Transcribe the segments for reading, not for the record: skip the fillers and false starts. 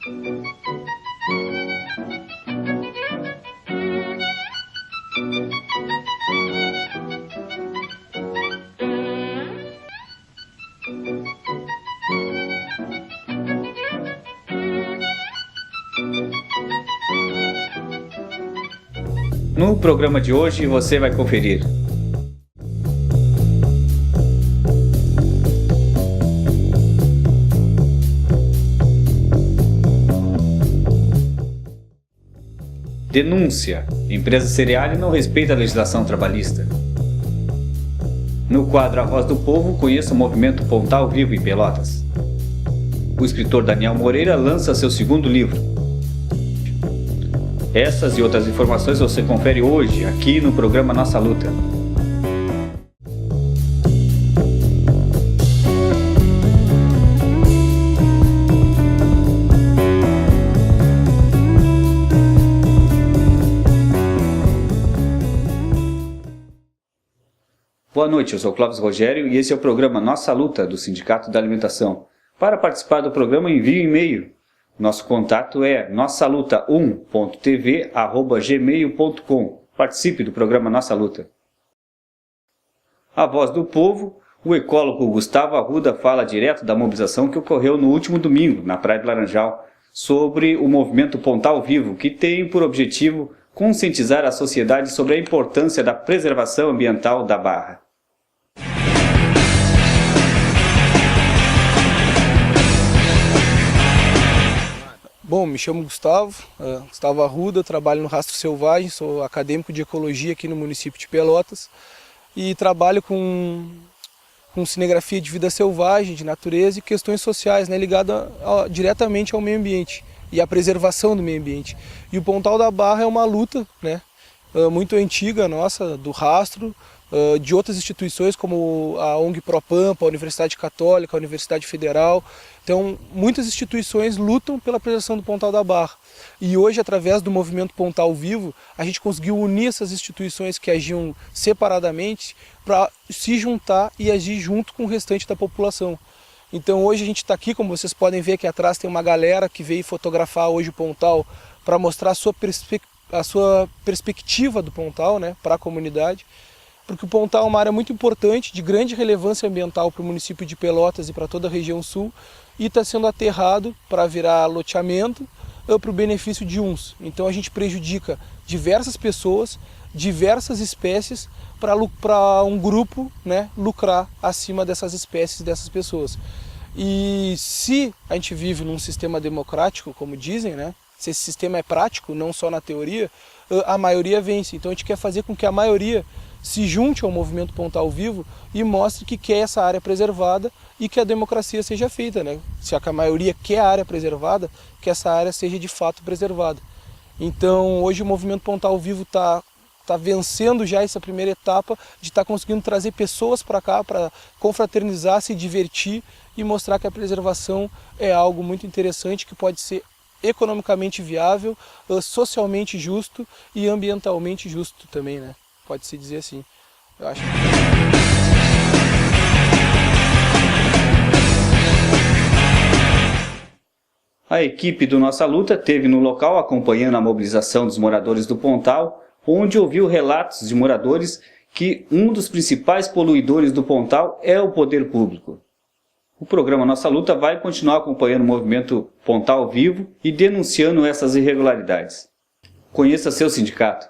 No programa de hoje você vai conferir: denúncia: empresa Cereale não respeita a legislação trabalhista. No quadro A Voz do Povo, conheça o movimento Pontal Vivo em Pelotas. O escritor Daniel Moreira lança seu segundo livro. Essas e outras informações você confere hoje, aqui no programa Nossa Luta. Boa noite, eu sou Clóvis Rogério e esse é o programa Nossa Luta, do Sindicato da Alimentação. Para participar do programa, envie um e-mail. Nosso contato é nossaluta1.tv@gmail.com. Participe do programa Nossa Luta. A Voz do Povo, o ecólogo Gustavo Arruda fala direto da mobilização que ocorreu no último domingo, na Praia de Laranjal, sobre o movimento Pontal Vivo, que tem por objetivo conscientizar a sociedade sobre a importância da preservação ambiental da Barra. Bom, me chamo Gustavo Arruda, trabalho no Rastro Selvagem, sou acadêmico de ecologia aqui no município de Pelotas e trabalho com cinegrafia de vida selvagem, de natureza e questões sociais, né, ligada diretamente ao meio ambiente e à preservação do meio ambiente. E o Pontal da Barra é uma luta, né, muito antiga nossa, do Rastro, de outras instituições como a ONG Propampa, a Universidade Católica, a Universidade Federal. Então, muitas instituições lutam pela preservação do Pontal da Barra. E hoje, através do movimento Pontal Vivo, a gente conseguiu unir essas instituições que agiam separadamente para se juntar e agir junto com o restante da população. Então, hoje a gente está aqui, como vocês podem ver aqui atrás, tem uma galera que veio fotografar hoje o Pontal para mostrar a sua perspectiva do Pontal, né, para a comunidade. Porque o Pontal é uma área muito importante, de grande relevância ambiental para o município de Pelotas e para toda a região sul, e está sendo aterrado para virar loteamento para o benefício de uns. Então a gente prejudica diversas pessoas, diversas espécies, para um grupo, né, lucrar acima dessas espécies, dessas pessoas. E se a gente vive num sistema democrático, como dizem, né, se esse sistema é prático, não só na teoria, a maioria vence. Então a gente quer fazer com que a maioria se junte ao movimento Pontal Vivo e mostre que quer essa área preservada e que a democracia seja feita, né? Se a maioria quer a área preservada, que essa área seja de fato preservada. Então hoje o movimento Pontal Vivo está vencendo já essa primeira etapa de estar conseguindo trazer pessoas para cá para confraternizar, se divertir e mostrar que a preservação é algo muito interessante que pode ser economicamente viável, socialmente justo e ambientalmente justo também, né? Pode-se dizer assim, eu acho. A equipe do Nossa Luta esteve no local acompanhando a mobilização dos moradores do Pontal, onde ouviu relatos de moradores que um dos principais poluidores do Pontal é o poder público. O programa Nossa Luta vai continuar acompanhando o movimento Pontal Vivo e denunciando essas irregularidades. Conheça seu sindicato.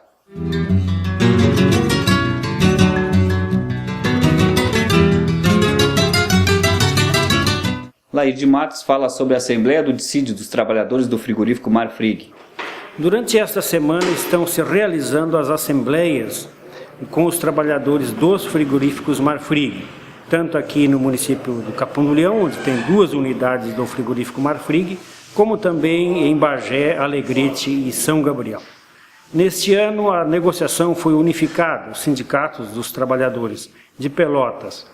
Lair de Matos fala sobre a Assembleia do Dissídio dos Trabalhadores do Frigorífico Marfrig. Durante esta semana estão se realizando as assembleias com os trabalhadores dos frigoríficos Marfrig, tanto aqui no município do Capão do Leão, onde tem 2 unidades do frigorífico Marfrig, como também em Bagé, Alegrete e São Gabriel. Neste ano, a negociação foi unificada. Os sindicatos dos trabalhadores de Pelotas,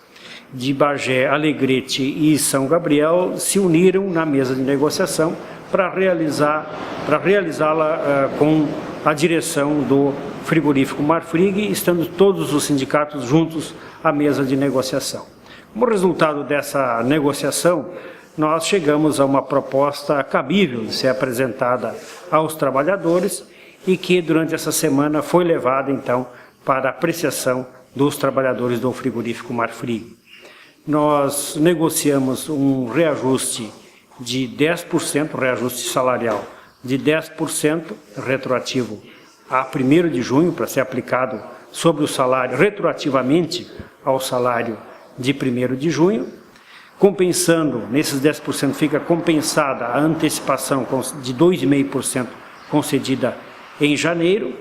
de Bagé, Alegrete e São Gabriel se uniram na mesa de negociação para realizá-la com a direção do frigorífico Marfrig, estando todos os sindicatos juntos à mesa de negociação. Como resultado dessa negociação, nós chegamos a uma proposta cabível de ser apresentada aos trabalhadores e que durante essa semana foi levada então para apreciação dos trabalhadores do frigorífico Marfrig. Nós negociamos um reajuste de 10%, reajuste salarial de 10% retroativo a 1º de junho, para ser aplicado sobre o salário, retroativamente ao salário de 1º de junho, compensando, nesses 10% fica compensada a antecipação de 2,5% concedida em janeiro.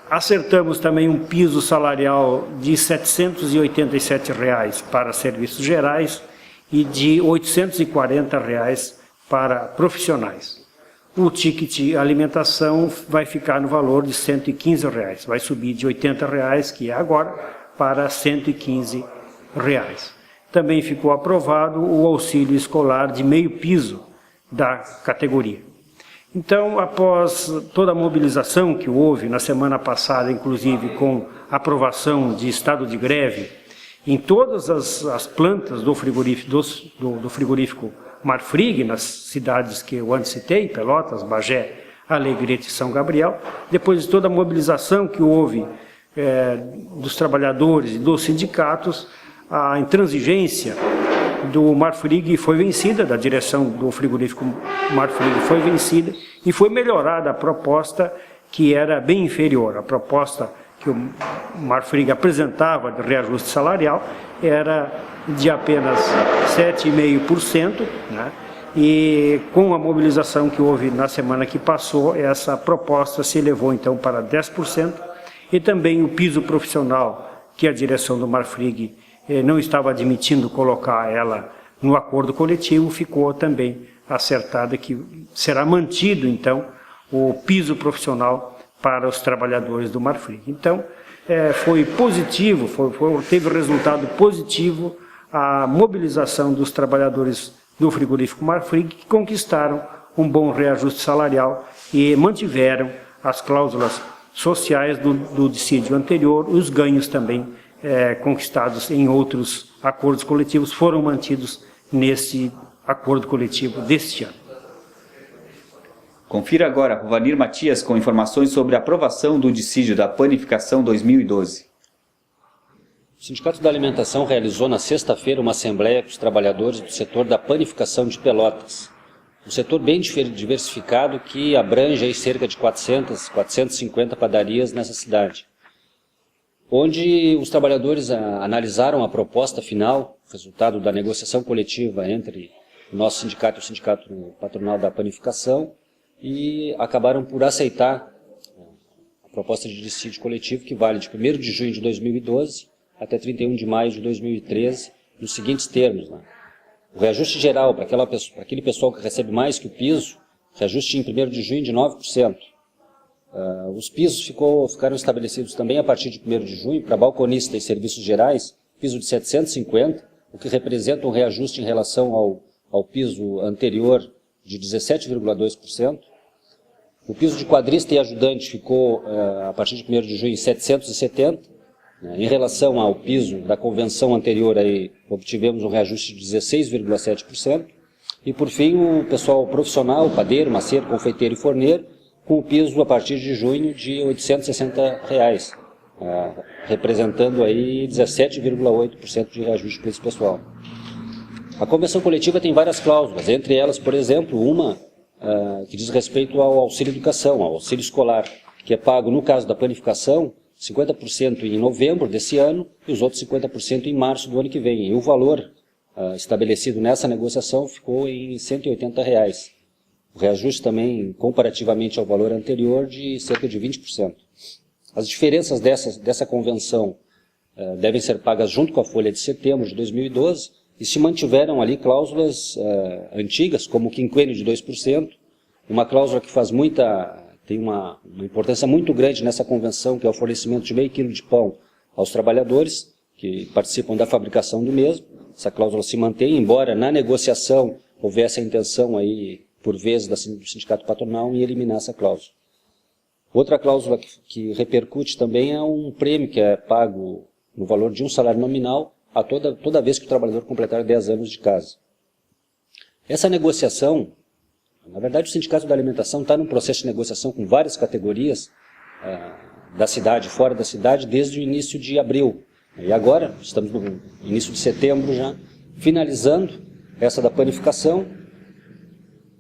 Acertamos também um piso salarial de R$ 787 para serviços gerais e de R$ 840 para profissionais. O ticket alimentação vai ficar no valor de R$ 115, vai subir de R$ 80, que é agora, para R$ 115. Também ficou aprovado o auxílio escolar de meio piso da categoria. Então, após toda a mobilização que houve na semana passada, inclusive com aprovação de estado de greve em todas as plantas do frigorífico Marfrig, nas cidades que eu antes citei, Pelotas, Bagé, Alegrete e São Gabriel, depois de toda a mobilização que houve dos trabalhadores e dos sindicatos, a intransigência do Marfrig foi vencida, da direção do frigorífico Marfrig foi vencida e foi melhorada a proposta que era bem inferior. A proposta que o Marfrig apresentava de reajuste salarial era de apenas 7,5%, né? E com a mobilização que houve na semana que passou, essa proposta se elevou então para 10%, e também o piso profissional, que a direção do Marfrig não estava admitindo colocar ela no acordo coletivo, ficou também acertada que será mantido então o piso profissional para os trabalhadores do Marfrig. Então, foi positivo, teve resultado positivo a mobilização dos trabalhadores do frigorífico Marfrig, que conquistaram um bom reajuste salarial e mantiveram as cláusulas sociais do dissídio anterior. Os ganhos também conquistados em outros acordos coletivos foram mantidos nesse acordo coletivo deste ano. Confira agora Rovanir Matias com informações sobre a aprovação do dissídio da Panificação 2012. O Sindicato da Alimentação realizou na sexta-feira uma assembleia com os trabalhadores do setor da panificação de Pelotas. Um setor bem diversificado que abrange aí cerca de 450 padarias nessa cidade. Onde os trabalhadores analisaram a proposta final, resultado da negociação coletiva entre o nosso sindicato e o Sindicato Patronal da Panificação, e acabaram por aceitar a proposta de dissídio coletivo, que vale de 1º de junho de 2012 até 31 de maio de 2013, nos seguintes termos, né? O reajuste geral para aquele pessoal que recebe mais que o piso, reajuste em 1º de junho de 9%. Os pisos ficaram estabelecidos também a partir de 1º de junho para balconista e serviços gerais, piso de 750, o que representa um reajuste em relação ao piso anterior de 17,2%. O piso de quadrista e ajudante ficou, a partir de 1º de junho, em 770. Em relação ao piso da convenção anterior, aí, obtivemos um reajuste de 16,7%. E, por fim, o pessoal profissional, padeiro, maceiro, confeiteiro e forneiro, com o piso a partir de junho de R$ 860, representando aí 17,8% de reajuste para esse pessoal. A convenção coletiva tem várias cláusulas, entre elas, por exemplo, uma que diz respeito ao auxílio educação, ao auxílio escolar, que é pago, no caso da panificação, 50% em novembro desse ano e os outros 50% em março do ano que vem. E o valor estabelecido nessa negociação ficou em R$ 180. O reajuste também, comparativamente ao valor anterior, de cerca de 20%. As diferenças dessa convenção devem ser pagas junto com a folha de setembro de 2012 e se mantiveram ali cláusulas antigas, como o quinquênio de 2%, uma cláusula que tem uma importância muito grande nessa convenção, que é o fornecimento de meio quilo de pão aos trabalhadores que participam da fabricação do mesmo. Essa cláusula se mantém, embora na negociação houvesse a intenção aí, por vezes, do sindicato patronal em eliminar essa cláusula. Outra cláusula que repercute também é um prêmio que é pago no valor de um salário nominal a toda vez que o trabalhador completar 10 anos de casa. Essa negociação, na verdade o Sindicato da Alimentação está num processo de negociação com várias categorias da cidade, fora da cidade, desde o início de abril. E agora, estamos no início de setembro já, finalizando essa da panificação,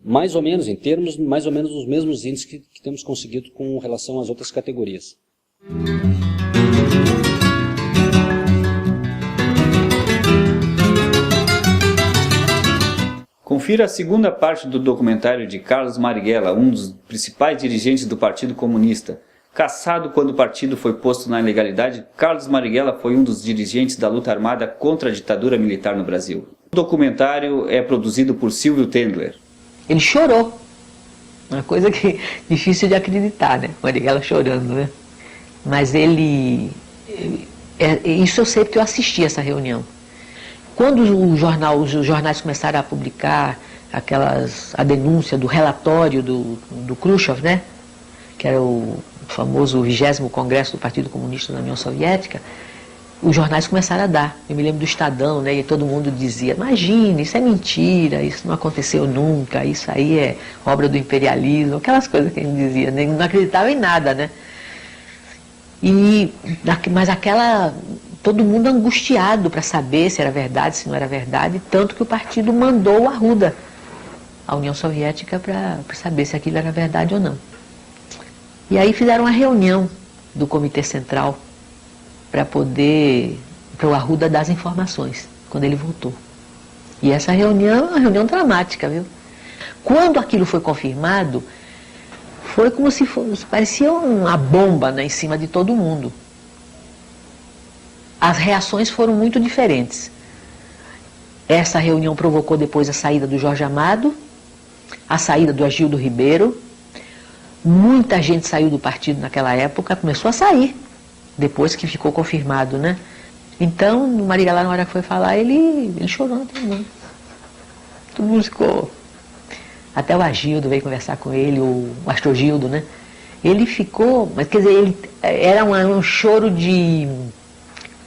mais ou menos, em termos, mais ou menos os mesmos índices que temos conseguido com relação às outras categorias. Confira a segunda parte do documentário de Carlos Marighella, um dos principais dirigentes do Partido Comunista. Cassado quando o partido foi posto na ilegalidade, Carlos Marighella foi um dos dirigentes da luta armada contra a ditadura militar no Brasil. O documentário é produzido por Silvio Tendler. Ele chorou, uma coisa que difícil de acreditar, né? Marighella chorando, né? Mas isso eu sei porque eu assisti essa reunião. Quando os jornais começaram a publicar a denúncia do relatório do Khrushchev, né? Que era o famoso 20º Congresso do Partido Comunista da União Soviética, os jornais começaram a dar. Eu me lembro do Estadão, né? E todo mundo dizia, imagine, isso é mentira, isso não aconteceu nunca, isso aí é obra do imperialismo, aquelas coisas que a gente dizia, né? Não acreditava em nada, né? Mas todo mundo angustiado para saber se era verdade, se não era verdade, tanto que o partido mandou o Arruda à União Soviética para saber se aquilo era verdade ou não. E aí fizeram uma reunião do Comitê Central para o Arruda dar as informações, quando ele voltou. E essa reunião é uma reunião dramática, viu? Quando aquilo foi confirmado, foi como se parecia uma bomba, né, em cima de todo mundo. As reações foram muito diferentes. Essa reunião provocou depois a saída do Jorge Amado, a saída do Agildo Ribeiro. Muita gente saiu do partido naquela época, começou a sair, depois que ficou confirmado, né? Então, o Marighella, na hora que foi falar, ele chorou, todo mundo ficou. Até o Agildo veio conversar com ele, o Astrogildo, né? Ele ficou, mas quer dizer, era um choro de...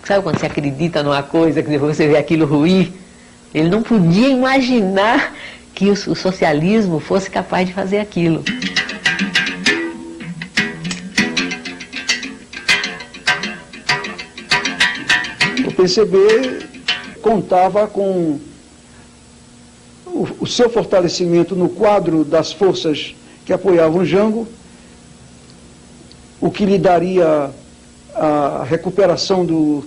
Sabe quando você acredita numa coisa, que depois você vê aquilo ruir? Ele não podia imaginar que o socialismo fosse capaz de fazer aquilo. O PCB contava com o seu fortalecimento no quadro das forças que apoiavam Jango, o que lhe daria a recuperação do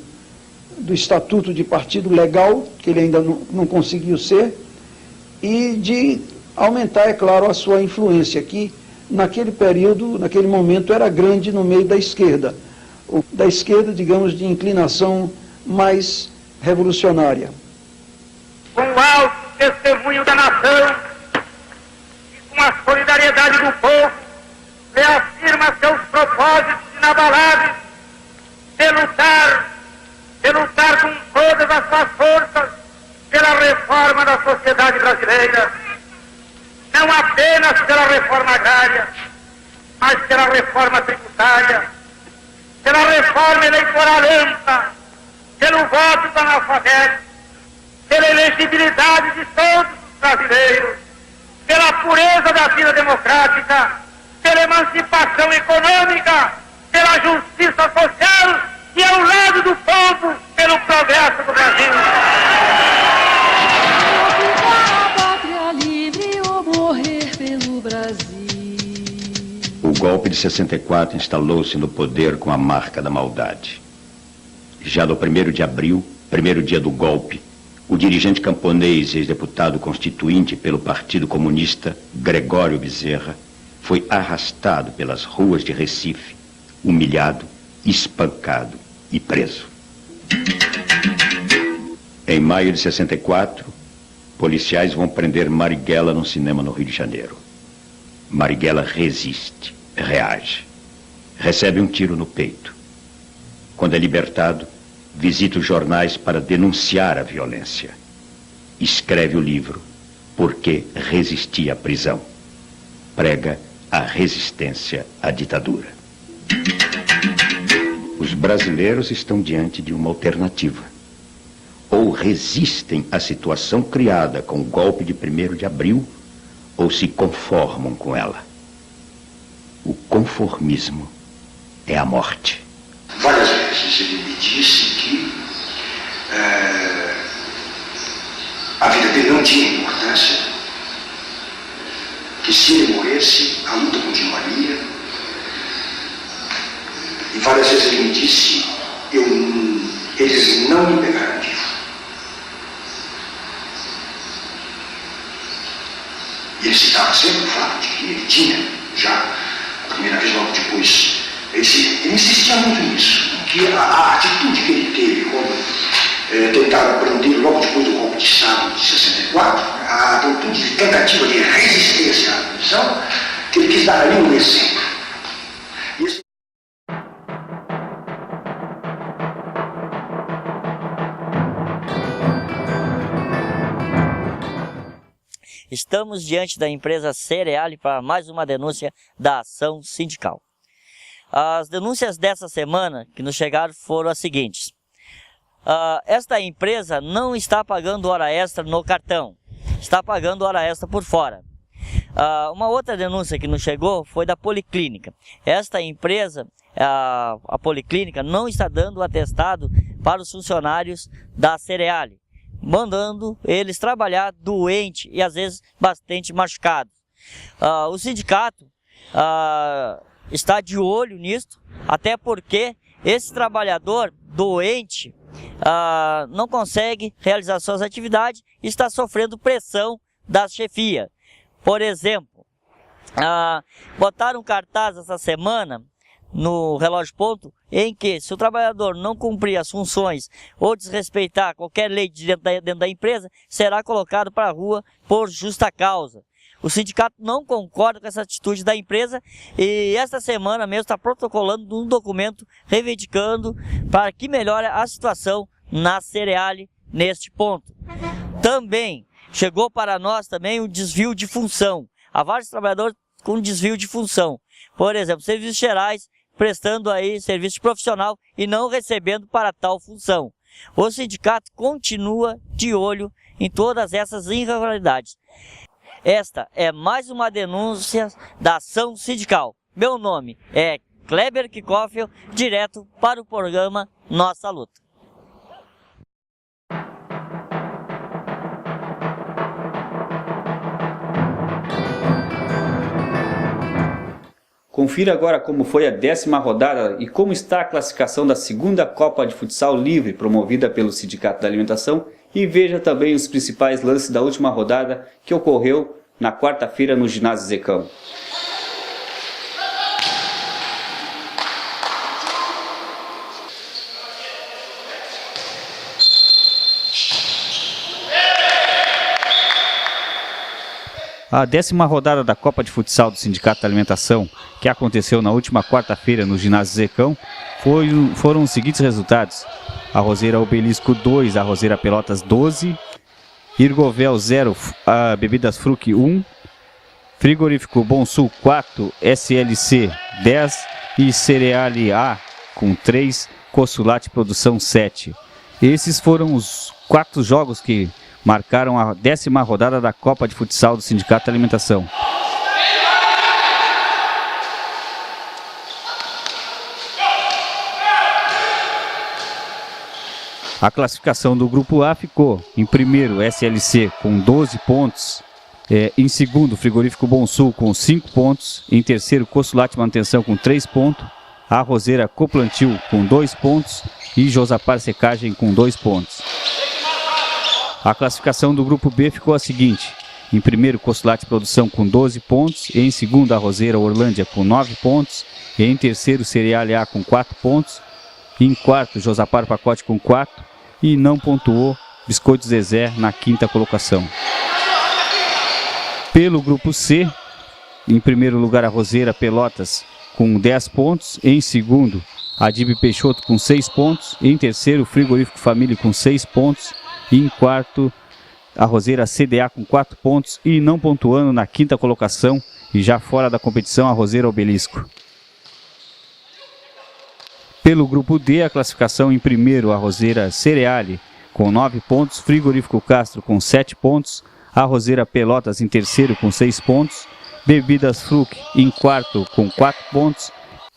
estatuto de partido legal, que ele ainda não conseguiu ser, e de aumentar, é claro, a sua influência, que naquele período, naquele momento, era grande no meio da esquerda, digamos, de inclinação mais revolucionária. Com o alto testemunho da nação e com a solidariedade do povo, reafirma seus propósitos inabaláveis de lutar com todas as suas forças pela reforma da sociedade brasileira, não apenas pela reforma agrária, mas pela reforma tributária, pela reforma eleitoral ampla, pelo voto do analfabeto, pela elegibilidade de todos os brasileiros, pela pureza da vida democrática, pela emancipação econômica, pela justiça social e ao lado do povo, pelo progresso do Brasil. O golpe de 64 instalou-se no poder com a marca da maldade. Já no 1º de abril, primeiro dia do golpe, o dirigente camponês e ex-deputado constituinte pelo Partido Comunista, Gregório Bezerra, foi arrastado pelas ruas de Recife, humilhado, espancado e preso. Em maio de 64, policiais vão prender Marighella num cinema no Rio de Janeiro. Marighella resiste, reage. Recebe um tiro no peito. Quando é libertado, visita os jornais para denunciar a violência. Escreve o livro Por que Resisti à Prisão. Prega a resistência à ditadura. Os brasileiros estão diante de uma alternativa. Ou ou resistem à situação criada com o golpe de 1º de abril, ou se conformam com ela. O conformismo é a morte. Várias vezes ele me disse que a vida dele não tinha importância, que se ele morresse, a luta continuaria. E várias vezes ele me disse, eles não me pegaram vivo. E ele citava sempre o fato de que ele tinha, já a primeira vez logo depois, ele insistia muito nisso, que a atitude que ele teve quando tentaram prender logo depois do golpe de Estado de 64, a atitude de tentativa de resistência à punição, que ele quis dar ali um exemplo. Isso... Estamos diante da empresa Cereale para mais uma denúncia da ação sindical. As denúncias dessa semana que nos chegaram foram as seguintes. Esta empresa não está pagando hora extra no cartão, está pagando hora extra por fora. Uma outra denúncia que nos chegou foi da Policlínica. Esta empresa, a Policlínica, não está dando atestado para os funcionários da Cereale, mandando eles trabalhar doente e às vezes bastante machucados. O sindicato está de olho nisto, até porque esse trabalhador doente não consegue realizar suas atividades e está sofrendo pressão da chefia. Por exemplo, botaram um cartaz essa semana no relógio ponto em que, se o trabalhador não cumprir as funções ou desrespeitar qualquer lei dentro da empresa, será colocado para a rua por justa causa. O sindicato não concorda com essa atitude da empresa e esta semana mesmo está protocolando um documento reivindicando para que melhore a situação na Cereale neste ponto. Também chegou para nós também o desvio de função. Há vários trabalhadores com desvio de função. Por exemplo, serviços gerais prestando aí serviço profissional e não recebendo para tal função. O sindicato continua de olho em todas essas irregularidades. Esta é mais uma denúncia da ação sindical. Meu nome é Kleber Kikoffel, direto para o programa Nossa Luta. Confira agora como foi a 10ª rodada e como está a classificação da 2ª Copa de Futsal Livre, promovida pelo Sindicato da Alimentação, e veja também os principais lances da última rodada que ocorreu na quarta-feira no Ginásio Zecão. A 10ª rodada da Copa de Futsal do Sindicato da Alimentação, que aconteceu na última quarta-feira no Ginásio Zecão, foram os seguintes resultados: Arrozeira Obelisco 2, Arrozeira Pelotas 12, Irgovel 0, Bebidas Fruc 1, Frigorífico Bom Sul 4, SLC 10 e Cereale A com 3, Consulate Produção 7. Esses foram os 4 jogos que marcaram a 10ª rodada da Copa de Futsal do Sindicato da Alimentação. A classificação do Grupo A ficou em primeiro SLC com 12 pontos, em segundo Frigorífico Bom Sul com 5 pontos, em terceiro Consulate Manutenção com 3 pontos, Arrozeira Coplantil com 2 pontos e Josapar Secagem com 2 pontos. A classificação do Grupo B ficou a seguinte: em primeiro Consulate Produção com 12 pontos, em segundo Arrozeira Orlândia com 9 pontos, em terceiro Cereale A com 4 pontos, em quarto Josapar Pacote com 4 e não pontuou Biscoito Zezé na 5ª colocação. Pelo Grupo C, em primeiro lugar Arrozeira Pelotas com 10 pontos, em segundo Adib Peixoto com 6 pontos, em terceiro Frigorífico Família com 6 pontos, e em quarto, Arrozeira CDA com 4 pontos e não pontuando na 5ª colocação e já fora da competição, Arrozeira Obelisco. Pelo Grupo D, a classificação em primeiro, Arrozeira Cereale com 9 pontos, Frigorífico Castro com 7 pontos, Arrozeira Pelotas em terceiro com 6 pontos, Bebidas Fruc em quarto com 4 pontos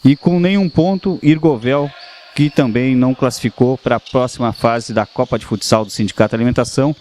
e com nenhum ponto Irgovel, que também não classificou para a próxima fase da Copa de Futsal do Sindicato Alimentação.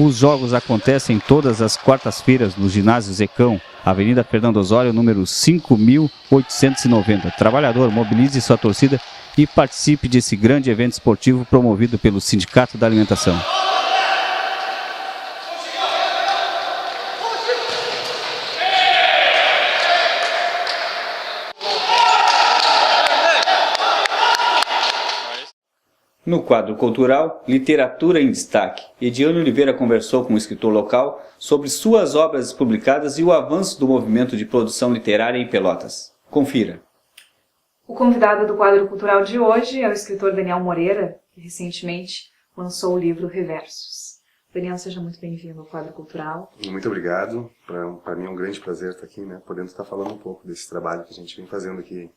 Os jogos acontecem todas as quartas-feiras no Ginásio Zecão, Avenida Fernando Osório, número 5.890. Trabalhador, mobilize sua torcida e participe desse grande evento esportivo promovido pelo Sindicato da Alimentação. No quadro cultural, Literatura em Destaque, Ediane Oliveira conversou com o escritor local sobre suas obras publicadas e o avanço do movimento de produção literária em Pelotas. Confira. O convidado do quadro cultural de hoje é o escritor Daniel Moreira, que recentemente lançou o livro Reversos. Daniel, seja muito bem-vindo ao quadro cultural. Muito obrigado. Para mim é um grande prazer estar aqui, né, podendo estar falando um pouco desse trabalho que a gente vem fazendo aqui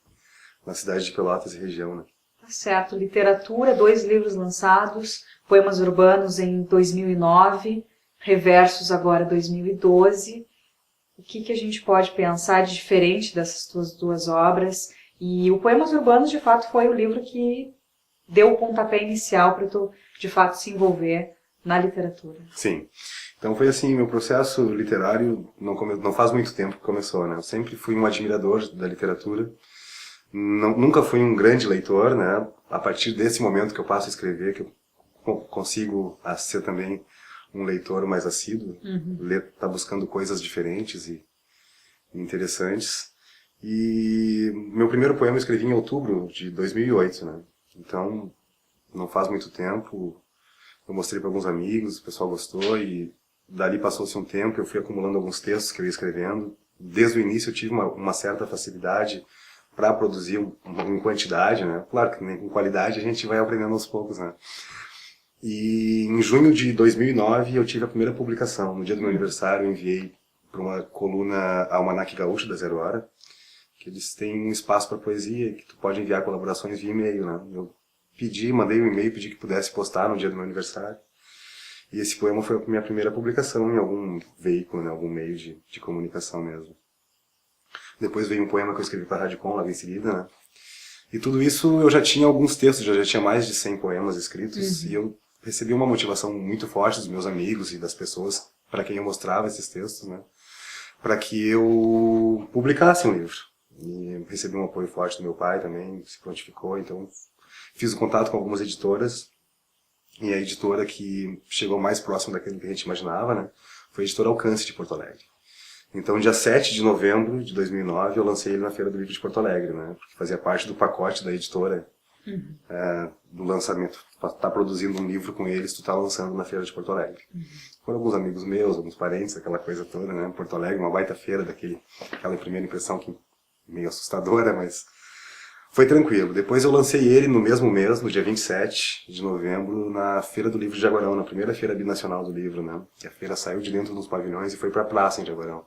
na cidade de Pelotas e região, né. Tá certo, literatura, 2 livros lançados, Poemas Urbanos em 2009, Reversos agora 2012. O que a gente pode pensar de diferente dessas tuas 2 obras? E o Poemas Urbanos, de fato, foi o livro que deu o pontapé inicial para tu, de fato, se envolver na literatura. Sim. Então foi assim, meu processo literário não faz muito tempo que começou, né. Eu sempre fui um admirador da literatura. Nunca fui um grande leitor, né? A partir desse momento que eu passo a escrever, que eu consigo ser também um leitor mais assíduo, tá buscando coisas diferentes e interessantes. E meu primeiro poema eu escrevi em outubro de 2008, né? Então, não faz muito tempo, eu mostrei para alguns amigos, o pessoal gostou e dali passou-se um tempo, eu fui acumulando alguns textos que eu ia escrevendo. Desde o início eu tive uma certa facilidade para produzir em quantidade, né? Claro que nem com qualidade a gente vai aprendendo aos poucos, né? E em junho de 2009 eu tive a primeira publicação. No dia do meu aniversário eu enviei para uma coluna Almanac Gaúcho da Zero Hora, que eles têm um espaço para poesia, que tu pode enviar colaborações via e-mail, né? Eu mandei um e-mail, pedi que pudesse postar no dia do meu aniversário. E esse poema foi a minha primeira publicação em algum veículo, né? Algum meio de comunicação mesmo. Depois veio um poema que eu escrevi para a Rádio Com logo em seguida, né? E tudo isso eu já tinha alguns textos, já tinha mais de 100 poemas escritos, e eu recebi uma motivação muito forte dos meus amigos e das pessoas para quem eu mostrava esses textos, né? Para que eu publicasse um livro. E recebi um apoio forte do meu pai também, se prontificou, então fiz o contato com algumas editoras, e a editora que chegou mais próximo daquilo que a gente imaginava, né? Foi a editora Alcance de Porto Alegre. Então, dia 7 de novembro de 2009, eu lancei ele na Feira do Livro de Porto Alegre, né? Porque fazia parte do pacote da editora, do lançamento. Tá produzindo um livro com eles, tu tá lançando na Feira de Porto Alegre. Foram alguns amigos meus, alguns parentes, aquela coisa toda, né? Porto Alegre, uma baita feira, aquela primeira impressão que meio assustadora, mas foi tranquilo. Depois eu lancei ele no mesmo mês, no dia 27 de novembro, na Feira do Livro de Jaguarão, na primeira feira binacional do livro, né? E a feira saiu de dentro dos pavilhões e foi para a praça em Jaguarão.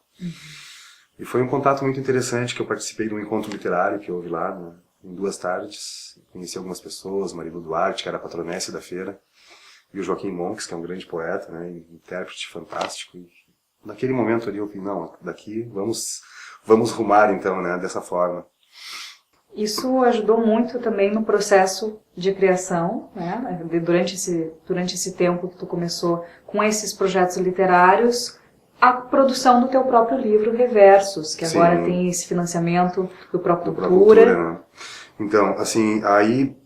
E foi um contato muito interessante, que eu participei de um encontro literário que houve lá, né? Em 2 tardes. Conheci algumas pessoas, Marilu Duarte, que era a patronesse da feira, e o Joaquim Monks, que é um grande poeta, né? Intérprete fantástico. E naquele momento ali eu vi, não, daqui vamos rumar então, né? Dessa forma. Isso ajudou muito também no processo de criação, né? Durante esse tempo que tu começou com esses projetos literários, a produção do teu próprio livro Reversos, que agora tem esse financiamento do próprio Cultura. Né? Então, assim, aí,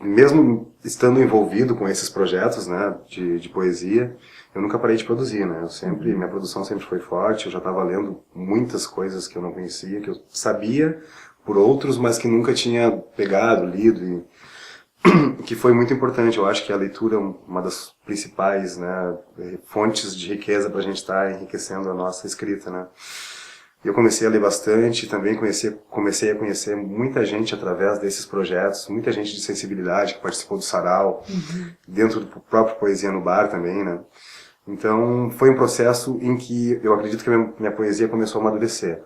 mesmo estando envolvido com esses projetos, né, de poesia, eu nunca parei de produzir, né? Minha produção sempre foi forte, eu já estava lendo muitas coisas que eu não conhecia, que eu sabia por outros, mas que nunca tinha pegado, lido, e que foi muito importante. Eu acho que a leitura é uma das principais, né, fontes de riqueza para a gente estar enriquecendo a nossa escrita, né. E eu comecei a ler bastante, também comecei a conhecer muita gente através desses projetos, muita gente de sensibilidade que participou do sarau, dentro do próprio Poesia no Bar também, né? Então, foi um processo em que eu acredito que a minha poesia começou a amadurecer,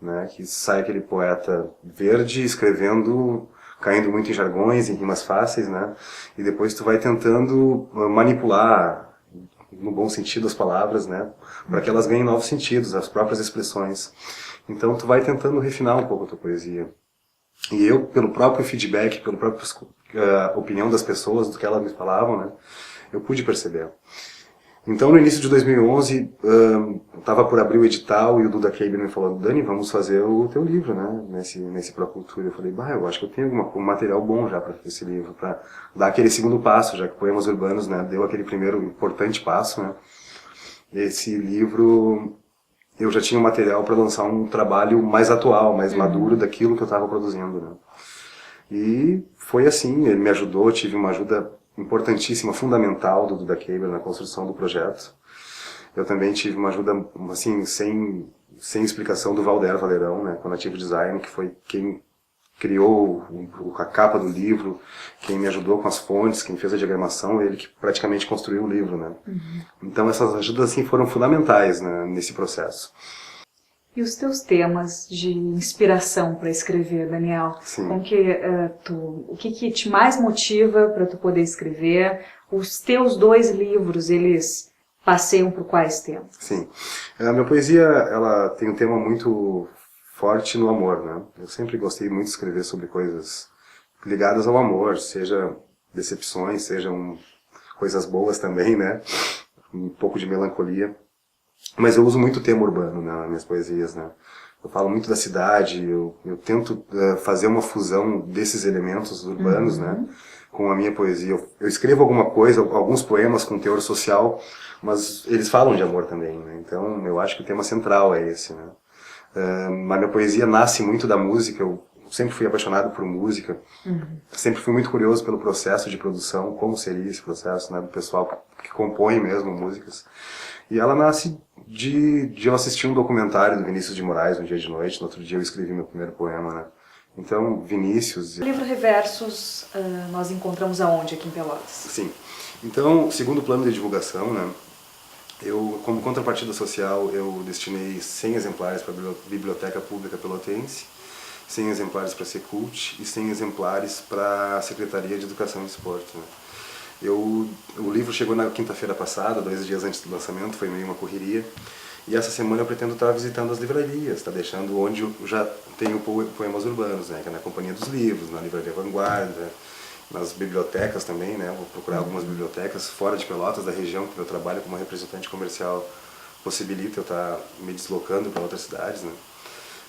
né? Que sai aquele poeta verde escrevendo, caindo muito em jargões, em rimas fáceis, né? E depois tu vai tentando manipular, no bom sentido, as palavras, né? Para que elas ganhem novos sentidos, as próprias expressões. Então tu vai tentando refinar um pouco a tua poesia. E eu, pelo próprio feedback, pela própria opinião das pessoas, do que elas me falavam, né? Eu pude perceber. Então, no início de 2011, eu estava por abrir o edital e o Duda Kleiber me falou: Dani, vamos fazer o teu livro, né? Nesse Procultura. Eu falei: eu acho que eu tenho um material bom já para esse livro, para dar aquele segundo passo, já que Poemas Urbanos, né, deu aquele primeiro importante passo, né? Esse livro, eu já tinha um material para lançar um trabalho mais atual, mais maduro daquilo que eu estava produzindo, né? E foi assim, ele me ajudou, tive uma ajuda importantíssima, fundamental do Duda Kleiber na construção do projeto. Eu também tive uma ajuda, assim, sem explicação, do Valder Valerão, né, com a Nativo Design, que foi quem criou a capa do livro, quem me ajudou com as fontes, quem fez a diagramação, ele que praticamente construiu o livro, né. Então essas ajudas, assim, foram fundamentais, né, nesse processo. E os teus temas de inspiração para escrever, Daniel? Sim. O que te mais motiva para tu poder escrever? Os teus 2 livros, eles passeiam por quais temas? Sim. A minha poesia, ela tem um tema muito forte no amor, né? Eu sempre gostei muito de escrever sobre coisas ligadas ao amor, seja decepções, sejam coisas boas também, né? Um pouco de melancolia. Mas eu uso muito o tema urbano, né, nas minhas poesias, né? Eu falo muito da cidade, eu tento fazer uma fusão desses elementos urbanos, né, com a minha poesia. Eu escrevo alguma coisa, alguns poemas com teor social, mas eles falam de amor também, né? Então eu acho que o tema central é esse, né? A minha poesia nasce muito da música, eu sempre fui apaixonado por música, sempre fui muito curioso pelo processo de produção, como seria esse processo, né, do pessoal que compõe mesmo músicas. E ela nasce de eu assistir um documentário do Vinícius de Moraes, Um Dia de Noite. No outro dia eu escrevi meu primeiro poema, né? Então, Vinícius... O livro Reversos nós encontramos aonde aqui em Pelotas? Sim. Então, segundo o plano de divulgação, né, eu, como contrapartida social, eu destinei 100 exemplares para a Biblioteca Pública Pelotense, 100 exemplares para a Secult e 100 exemplares para a Secretaria de Educação e Esporte, né? O livro chegou na quinta-feira passada, 2 dias antes do lançamento, foi meio uma correria. E essa semana eu pretendo estar visitando as livrarias, estar deixando onde eu já tenho Poemas Urbanos, né, que é na Companhia dos Livros, na Livraria Vanguarda, nas bibliotecas também, né, vou procurar algumas bibliotecas fora de Pelotas, da região, que meu trabalho como representante comercial possibilita eu estar me deslocando para outras cidades, né.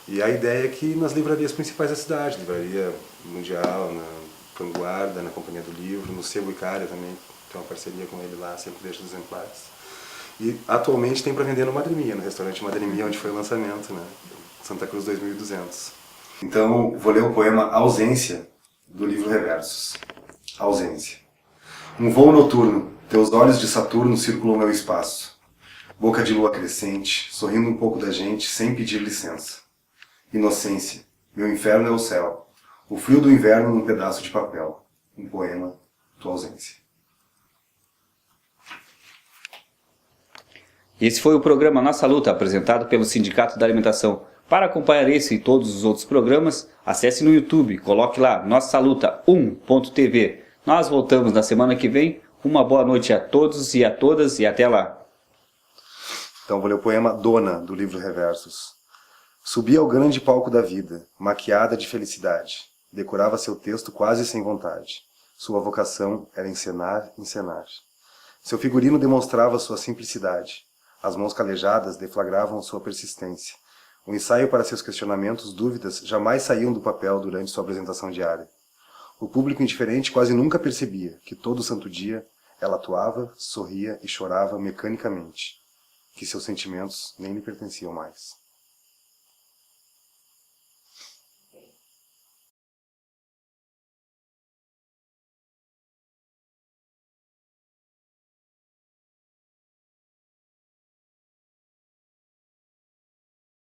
E a ideia é que nas livrarias principais da cidade, Livraria Mundial, na Vanguarda, na Companhia do Livro, no Sebo Icária também, tem uma parceria com ele lá, sempre deixo os exemplares. E atualmente tem para vender no Madremia, no restaurante Madremia, onde foi o lançamento, né? Santa Cruz 2200. Então, vou ler o poema Ausência, do livro Reversos. Ausência. Um voo noturno, teus olhos de Saturno circulam meu espaço. Boca de lua crescente, sorrindo um pouco da gente, sem pedir licença. Inocência, meu inferno é o céu. O frio do inverno num pedaço de papel. Um poema, tua ausência. Esse foi o programa Nossa Luta, apresentado pelo Sindicato da Alimentação. Para acompanhar esse e todos os outros programas, acesse no YouTube, coloque lá Nossa Luta 1.tv. Nós voltamos na semana que vem. Uma boa noite a todos e a todas e até lá. Então vou ler o poema Dona, do livro Reversos. Subi ao grande palco da vida, maquiada de felicidade. Decorava seu texto quase sem vontade. Sua vocação era encenar, encenar. Seu figurino demonstrava sua simplicidade. As mãos calejadas deflagravam sua persistência. O ensaio para seus questionamentos, dúvidas, jamais saíam do papel durante sua apresentação diária. O público indiferente quase nunca percebia que todo santo dia ela atuava, sorria e chorava mecanicamente, que seus sentimentos nem lhe pertenciam mais.